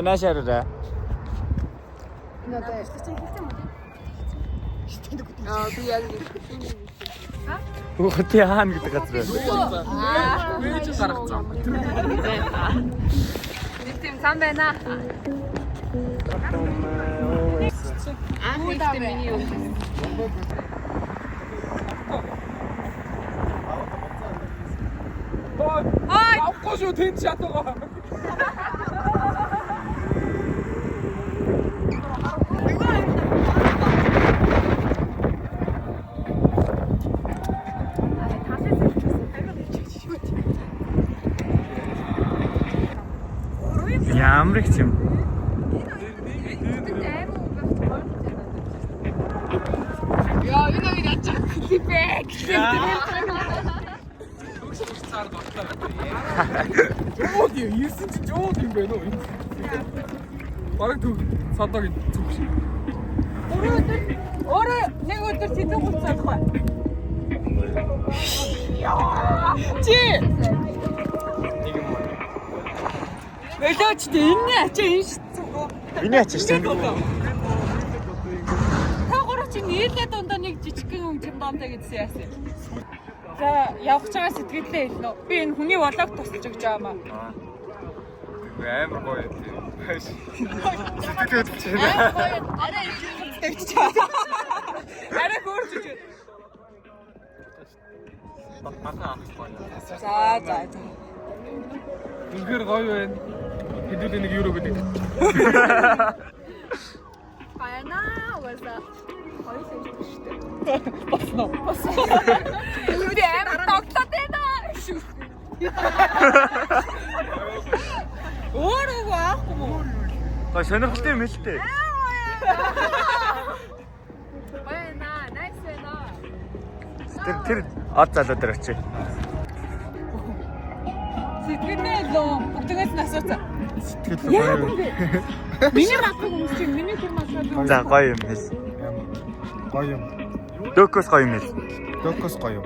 나샤르라. 그때 한 그때 같더라. 왜 잘했어? Tim sambeena. Ahiste minun. Ой! Авкошо тэнч ятгаа. Ямар их юм. Ja, энэ үе яачих хипэг. Жоод юм, ирсэн чи жоод юм байна уу? Бараг төг садагийн зүг шиг. Өөрөө нэг өдөр цэцэн хуцаах бай. Чи.Элээч энэ ачаа энэ шүү. Энэ ачаа шүү. Та гурав чи нийлээ дундаа нэг жижигхэн хөнгөн доонтой гэдсэн яасан юм. За явах чагаа сэтгэлдээ хэлнэ. Би энэ хүний болоог тусалж өгч байгаа юм аа. Амар гоё юм. Сэтгэлээ хэлж байна. Арай тавьчих чаа. Арай хөөрч үгүй. За. Үнэхээр гоё байна. Хэдүүлээ нэг евро гэдэг. Байна угаасаа. Хоёр сая шүү дээ. Босно. Үгүй амар тогтоод байна шүү. Өөрөө аахгүй мó. Гоо сонирхолтой юм л дээ. Байна, nice байна. Тэр ад залуу дээр очив. Сэтгэлээ лөө бүгдээс нь асууцаа. Сэтгэл Яа гоё. бэ? Миний махыг хүмүүс чинь миний тэр махыг. За гоё юм хэл. Гоё юм. Дөкөс гоё юм хэл. Дөкөс гоё юм.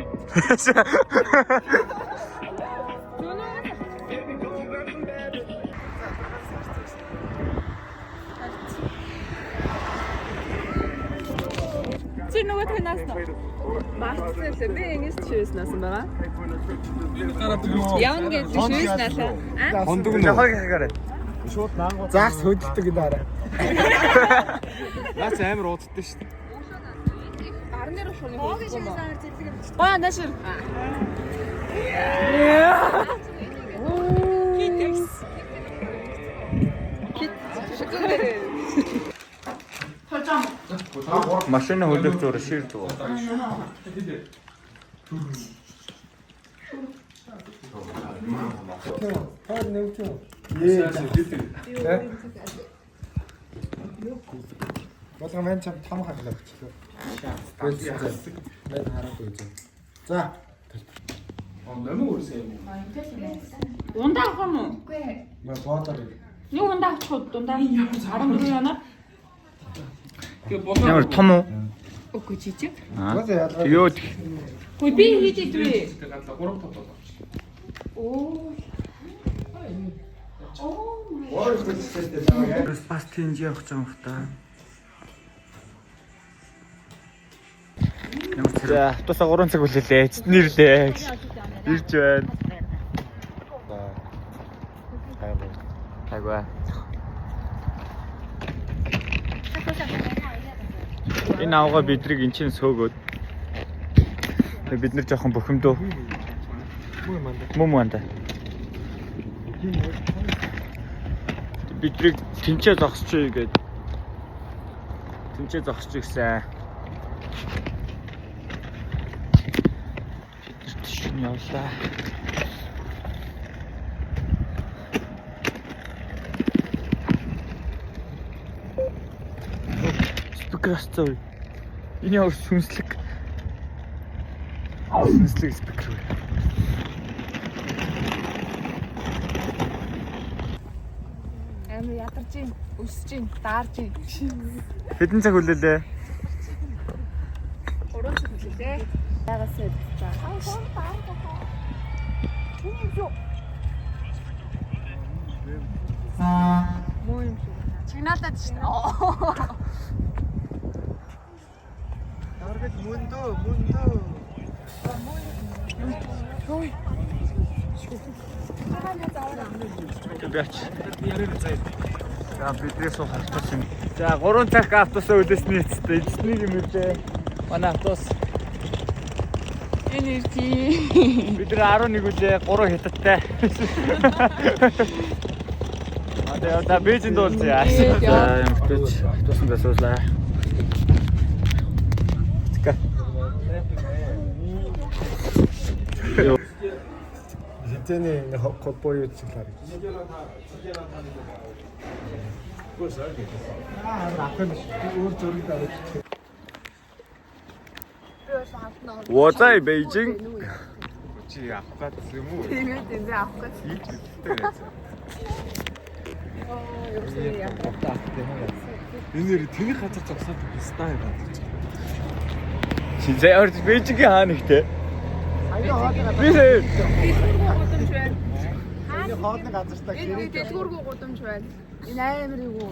Чи нөгөө танаас нь Мартсэлээ би ингэж чивэснээс юм байна. Ян гэж чивэснээс аа. Хондог Нэг хойг хагаарай. шууд наангууд заас хөдөлдөг энэ арай. Наац амар ууддаг шүү дээ. Арны руу шуны хөөе. Баа нашир. Китэкс. Машина хөлөг зур шир дуу. Хаад нэгтэй. Болгоо мэн чам там хаглаа бичлээ. Мэн хараад үзье. За. Нэмэг үрсэн юм. Ундаа авах юм уу? Мэ боодоо. Нэг ундаа авчих дундаа 14 янаар. Ямар том уу? Үгүй жижиг. Ёо. Хөөе би хийж идвээ. Гурав тоо. Оо. Бас тэнж явах гэж байгаа юм та. За, тусаа 3 цаг үлээлээ. Эцнэрлээ. Ирж байна. Хайгаа. Энэ авгаа бидрийг эн чинь сөөгөөд. Бид нар жоохон бухимдуу. Муу манда. Бидрийг тэнцээ зогсчихъя гээд. Тэнцээ зогсчих гэсэн. Шин явлаа. Спикерстой. Энэ ямар сүнслэг. Сүнслэг спикер. Амар ядарч ийн, өсөж ийн, даарж ийн. Хэдэн цаг үлээлээ? 3 цаг үлээлээ. Ягасаа за. Магнатад шүү дээ. Таргет мөндөө. Бяч. За бидний суух автобус юм. За 3 цаг автобусаа үлээсний эцтэй эзнийг юм үлээ. Манай автобус. Энэ ирти. Бид нэр 11 үлээ 3 хятадтай. Одоо бэжинд дуусъя. За юм бич автобусанд суулаа. Хитэний хоппоо юу чиглэр. What's Beijing? Чи авах гэсэн юм уу? Тэгээд энэ авах гэж. Энэ нэр тэний газар зогсоод стайл гадарч. Шинжээ орж Beijing-ийн хаана ихтэй? Би Хоолны газартаа Энэ дэлгүүргүй гудамж байна. Энэ амар юу.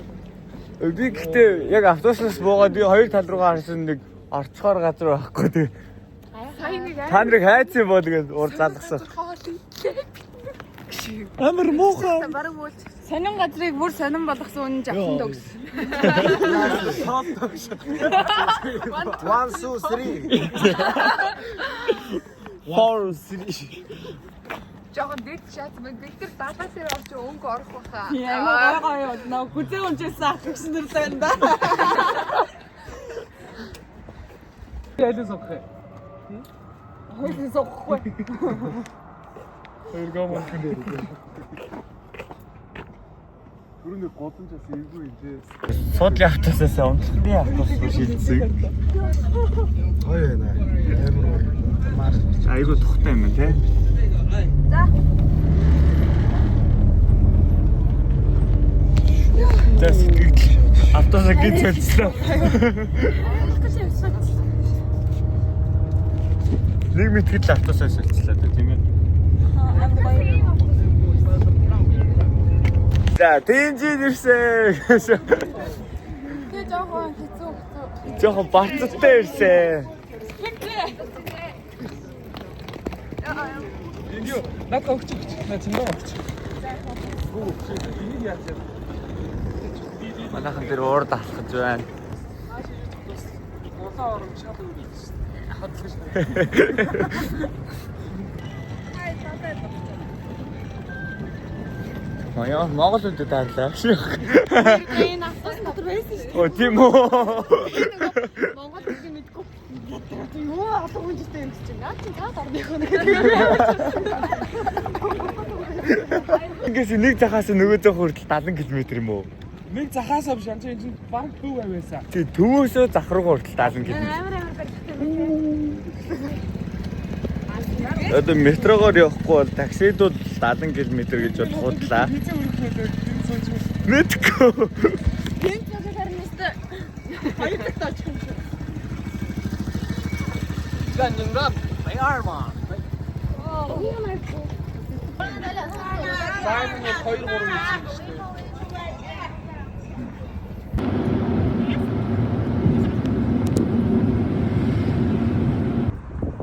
би гэхдээ яг автобуснаас буугаад би хоёр тал руугаа харсан нэг орцохоор газар байхгүй тий. Та нарыг хайцсан боо тэгээд ур залгасан. Амар муухай. Бараг үл. Сонин газрыг бүр сонин болгосон үнэн жавхан дөгс. 1 2 3. 4 Жохон дэд шат бид тэр далаасаар орж өнгө орох баха. Яа гоё нөө гүзээ унжсэн ах гэсэн нэр сайн да. Яадаг сохох. Хөөс соххгүй. Хоёр гомон дээр. Бүрний годомжаас эвгүй юм тий. Суудлын автобусаас унтлагын автобус руу шилжсэн. Гоё байна. Амар. Айгуу тухтай юм тий. За сэтгэл автобусаа гин цэлцлээ. Нэг мэтгэл автобусаа цэлцлээ тийм ээ. За тэнжин ирсэн. Тэгээ жохон хэцүү. Жохон барцтай ирсэн. Инги надад өгч. На цэндээ өгч. Гүү энийг яаж яа. Манайхан тэр уурд алхаж байна. Улаан орон шал үргэлж. Хадлаж. Маяа Монгол үндэд таарлаа. Энэ автобус дотор байсан шүү. Оо тийм үү. Монгол хэлийг мэдгүй. Юу алга хүнжтэй юм чинь. Наад чинь цаад орных нь. Ингээс нэг захаас нөгөө зах хүртэл 70 км юм уу? Нэг захаасаа биш энэ чинь баг төв аваасаа. Тий төвөөсөө зах руу хүртэл 70 км. Амар барьдаг. Одоо метрогоор явахгүй бол таксидууд 70 км гэж бод худлаа. Хизээ өргөхөд энэ сууж. Мэдгүй. Тэнц цагаар харнастай. Баяртай тач юм шиг. Ганжинрап баярмаа. Юу нэр. Сайн 2 3 юм шүү дээ.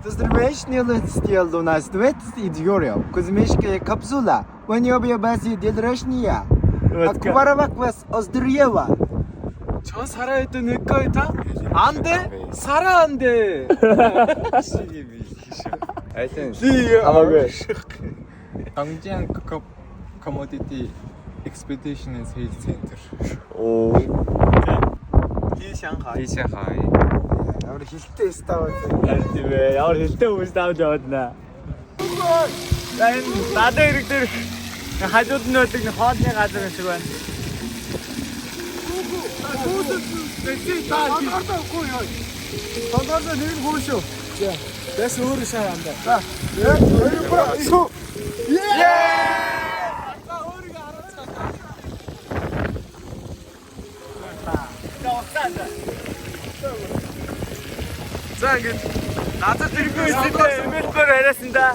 Здравствуйте, у нас 20 юров. Кузьмичка капсула. When you be баси делрашния. Акваравак вас оздриева. 저 살아있던 내꺼이다? 안 돼? 살아 안 돼. Айтан. Хамаагүй. Dongjiang Commodity Expedition and Sales Center. Оо. Lee Shanghai. Ямар хилтэй став. Тийм ээ. Ямар хэлтэй хүмүүс тавьж яваад наа. За энэ надад ирэх дээр хажууд нь байдаг нэг хоолны газар шиг байна. Тонгороо нэг хөөшөө. Дэс өөр шаа андаа. За. Су. За ингэж надад тэргүй хэлээ. Имэйлээр яриасан да.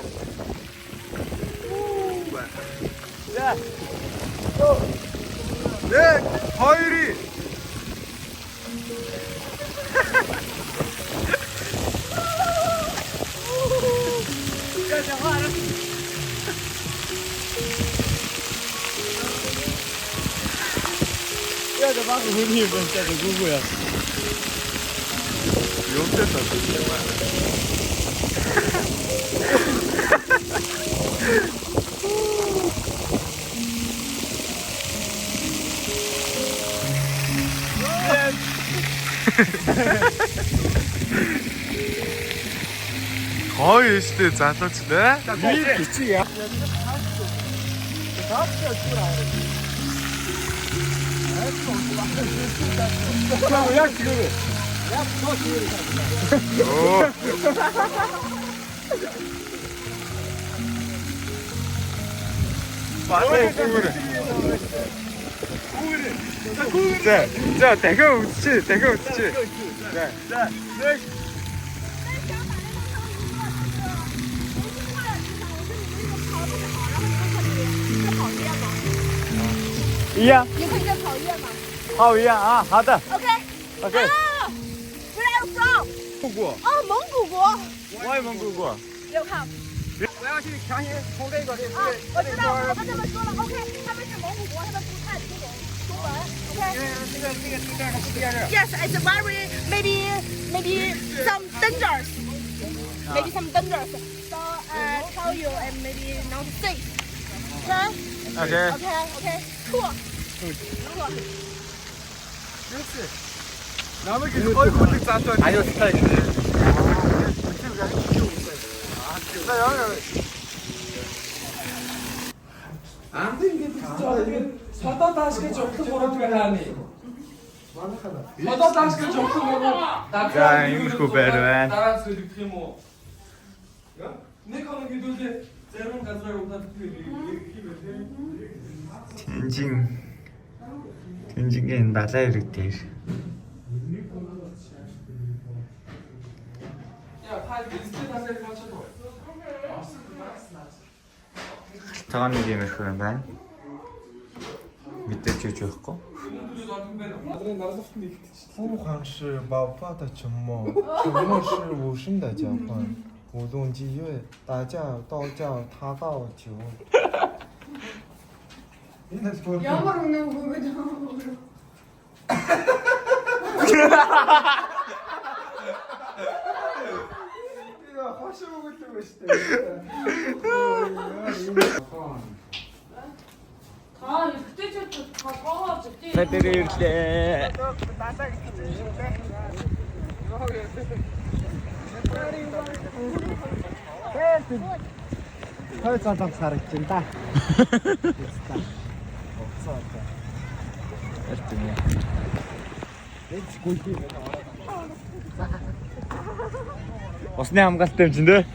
За. 2 야, 저 방금 흔히 진짜 누구야? 욕됐다 거의 시대 자서치네. 그치야. 자, 대가 웃지, 대가 웃지.一样，你可以再跑一遍吗好一样啊，好的？OK。 ，OK。 Where are you from？ 蒙古，哦，蒙古国。我也蒙古过。没有看。我要去强行从这个啊，我知道，我跟他们说了 ，OK，他们是蒙古国，他们不太听懂中文，OK。Yes, it's very maybe some dangers, maybe some dangers. So tell you and maybe not safe. Okay. OK。 Okay. Cool. 남의 길 얼굴 짰더니 아니요, 스타일. Содоо даашгүй жогтол буруу байна. Содоо даашгүй жогтол буруу. За, иймэрхүү байр байна. Дараа сэлгэх юм уу? Нэг хоног хэдүүлээ зарим газраар удаад Тэнжингийн далайн ирэг дээр. 야, 파 비슷해 다시 맞춰도. Тагны иймэрхүү юм байна. Мэдээж үгүй байхгүй. 不管是爆发的沉默，沉默是无声的交换，舞动激越，大叫、道教、他道酒。 Ямар үнэн хөвөд 이거 화시 먹을 때 멋있다. 다 그때 저다 꺼가지고 Садэр ирлээ. Хой цаатаа харагдаж байна да. Усны хамгаалтай юм чинь дээ.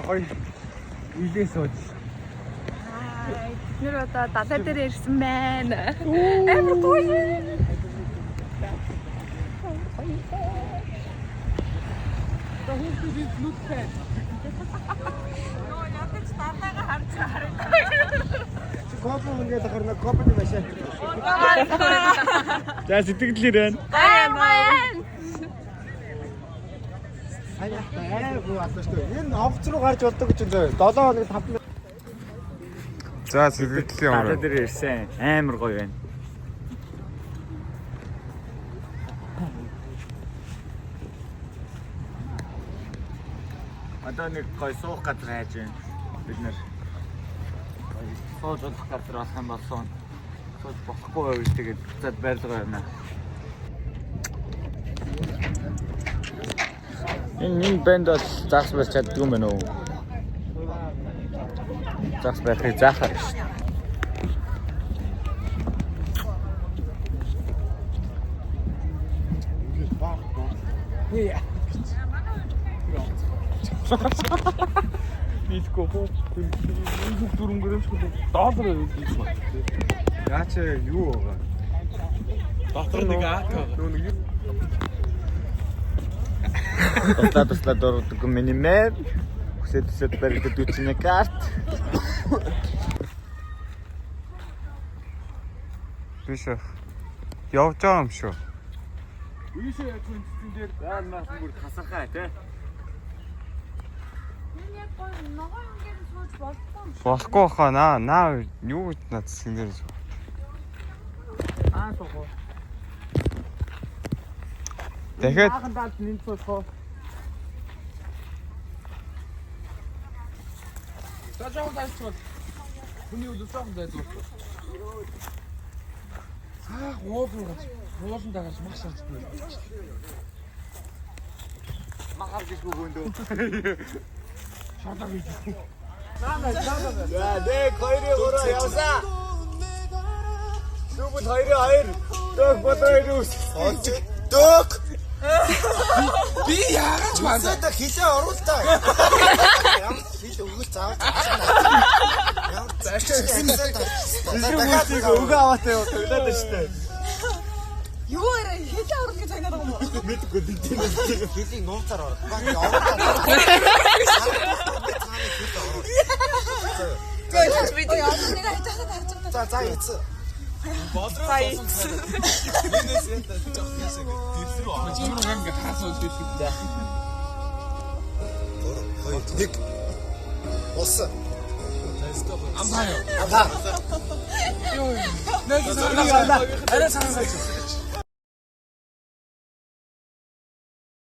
Хой илээс сууж. нэр одоо далай дээр ирсэн байна. Амар гоё. Копл ингээд харна копл байшаа. За сэтгэлээр байна. Аяа аташ тоо. Энэ овц руу гарч болдог гэж зөө. 7 хоног 5. 자, сэтгэлийн Далай ороо. дээр ирсэн. Амар гоё байна. Одоо нэг гоё суух газар хайж байна. Бид нэр сууж болох газар болох юм болсон. Сууж болохгүй байвал тэгээд буцаад байрлага байна. Энэ бэнд бол загс барьж чаддаг юм байна уу? Загс барихыг заахаар шүү дээ. дийлэхгүй хөө. Энэ дөрөнгө гэрэмшгүй доллар гэж байна. Яач юу байгаа? Дотор нэг аак байгаа. Нөө нэг Туслаад ордог миний мэр. Хүсэд баригдад үчнэ карт. Биш ээ. Явж байгаа юм шүү. Ийшээ яг энэ дээр наас бүр хасахаа тий. Болохгүй хаа наа юу гэж над зингээр шүү. Сохоо. Дахиад Хаандаад нэмж сохоо. Тажаал дайцвал. Хүний үл зоох дайцвал. Уусан дагаж маш шаарддаг. махар гэж гүгөндөө. Шаарддаг гэж. За дэг 2-3 явсаа. Зүгт 2-2. Дөг бодоо ирүүс. Дөг. Би яагаад мандаа Та хилээ оруултаа. Ямар хил өгөх заавал. Ямар Зүгт өгөө аваатай явуулаад штэ. Юу арай хэлээ орох гэж санаад байгаа юм уу? Мэдгүй дээ. хилийн нууцаар орох. Гэж би тэг яах нэг айтахад харж байгаа. За яц. Чимэр гэнгэ хаасаа үлдээ. Нэг. Ус. Амбаа. Ага. Юу. Нэг арай санаа.